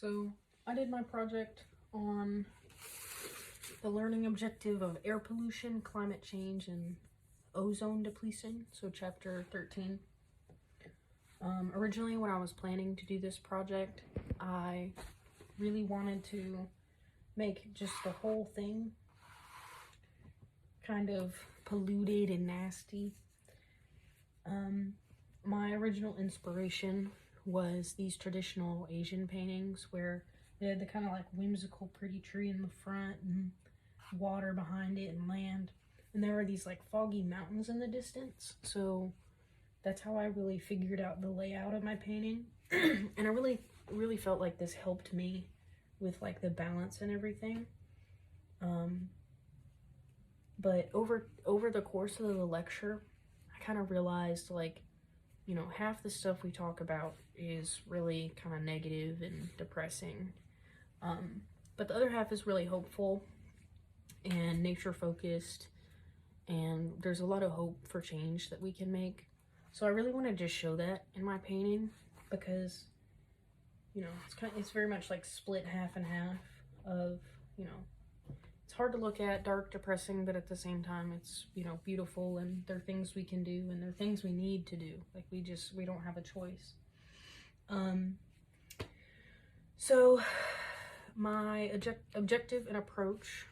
So I did my project on the learning objective of air pollution, climate change, and ozone depletion, so chapter 13. Originally, when I was planning to do this project, I really wanted to make just the whole thing kind of polluted and nasty. My original inspiration was these traditional Asian paintings where they had the kind of like whimsical pretty tree in the front and water behind it and land, and there were these like foggy mountains in the distance. So that's how I really figured out the layout of my painting. And I really felt like this helped me with like the balance and everything. But over the course of the lecture, I kind of realized, like, you know, half the stuff we talk about is really kind of negative and depressing. But the other half is really hopeful and nature focused, and there's a lot of hope for change that we can make. So I really want to just show that in my painting, because, you know, it's very much like split half and half of, you know, it's hard to look at, dark, depressing, but at the same time it's, you know, beautiful, and there are things we can do and there are things we need to do. Like we don't have a choice. So my objective and approach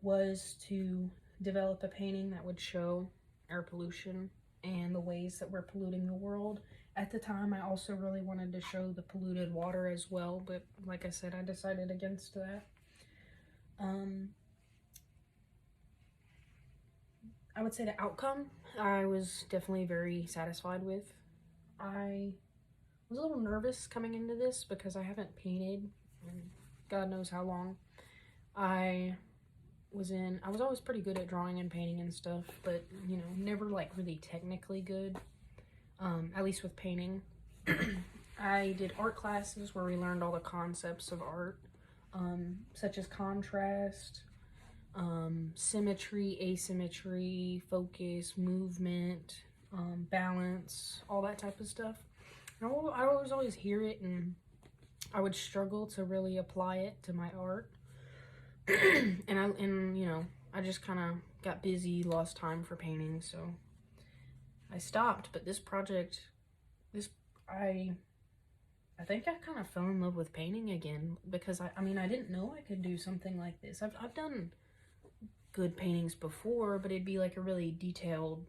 was to develop a painting that would show air pollution and the ways that we're polluting the world. At the time, I also really wanted to show the polluted water as well, but like I said, I decided against that. I would say the outcome I was definitely very satisfied with. I was a little nervous coming into this because I haven't painted in God knows how long. I was always pretty good at drawing and painting and stuff, but, you know, never like really technically good, at least with painting. I did art classes where we learned all the concepts of art, such as contrast, symmetry, asymmetry, focus, movement, balance, all that type of stuff. And I would always hear it, and I would struggle to really apply it to my art. and you know, I just kind of got busy, lost time for painting, so I stopped. But this project, I think I kind of fell in love with painting again, because I mean, I didn't know I could do something like this. I've done good paintings before, but it'd be like a really detailed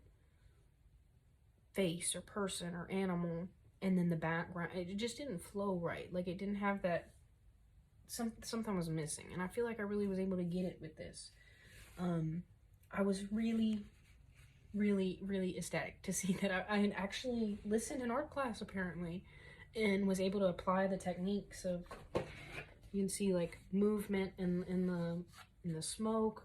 face or person or animal, and then the background, it just didn't flow right. Like, it didn't have that, something was missing, and I feel like I really was able to get it with this. I was really ecstatic to see that I had actually listened in art class, apparently, and was able to apply the techniques of, you can see like movement in the smoke.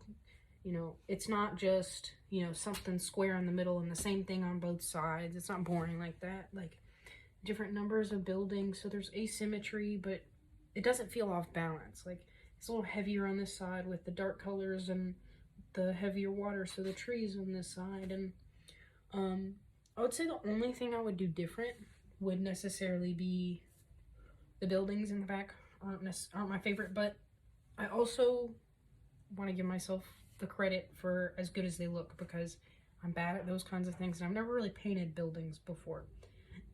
You know, it's not just, you know, something square in the middle and the same thing on both sides. It's not boring like that. Like, different numbers of buildings, so there's asymmetry, but it doesn't feel off balance. Like, it's a little heavier on this side with the dark colors and the heavier water, so the trees on this side. And I would say the only thing I would do different would necessarily be the buildings in the back aren't my favorite, but I also want to give myself the credit for as good as they look, because I'm bad at those kinds of things, and I've never really painted buildings before.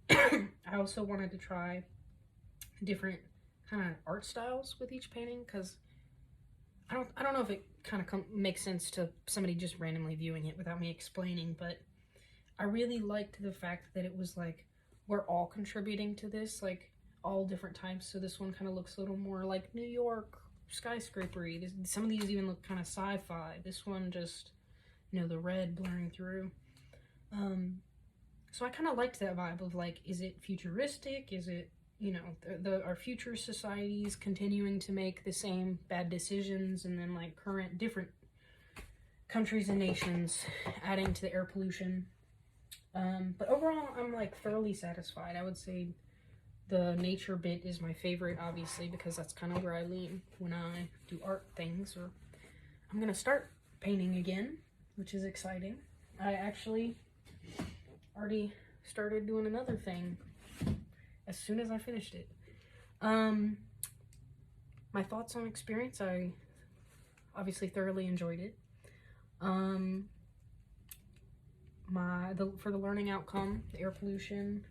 I also wanted to try different kind of art styles with each painting, because I don't know if it kind of makes sense to somebody just randomly viewing it without me explaining, but I really liked the fact that it was like we're all contributing to this, like all different types. So this one kind of looks a little more like New York skyscrapery. Some of these even look kind of sci-fi. This one just, you know, the red blurring through. So I kind of liked that vibe of like, is it futuristic? Is it, you know, our future societies continuing to make the same bad decisions, and then like current different countries and nations adding to the air pollution. But overall, I'm like thoroughly satisfied. I would say the nature bit is my favorite, obviously, because that's kind of where I lean when I do art things. Or I'm gonna start painting again, which is exciting. I actually already started doing another thing as soon as I finished it. My thoughts on experience, I obviously thoroughly enjoyed it. For the learning outcome, the air pollution,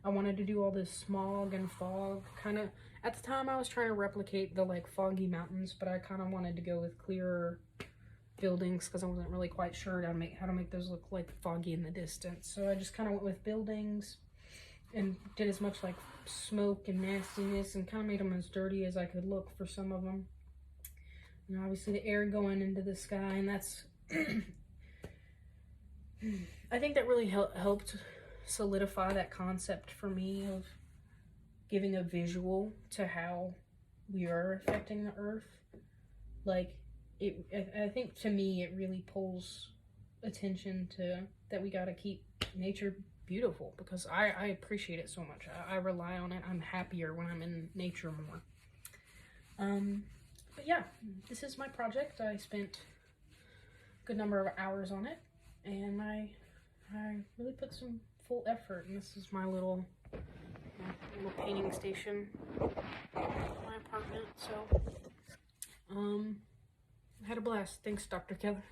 I wanted to do all this smog and fog kind of. At the time I was trying to replicate the like foggy mountains, but I kind of wanted to go with clearer buildings because I wasn't really quite sure how to make those look like foggy in the distance. So I just kind of went with buildings and did as much like smoke and nastiness and kind of made them as dirty as I could look for some of them. And obviously the air going into the sky, and that's I think that really helped solidify that concept for me of giving a visual to how we are affecting the earth. Like, I think to me it really pulls attention to that we gotta keep nature beautiful, because I appreciate it so much. I rely on it. I'm happier when I'm in nature more. But yeah, this is my project. I spent a good number of hours on it, and I really put some full effort, and this is my little painting station, my apartment. So I had a blast. Thanks, Dr. Keller.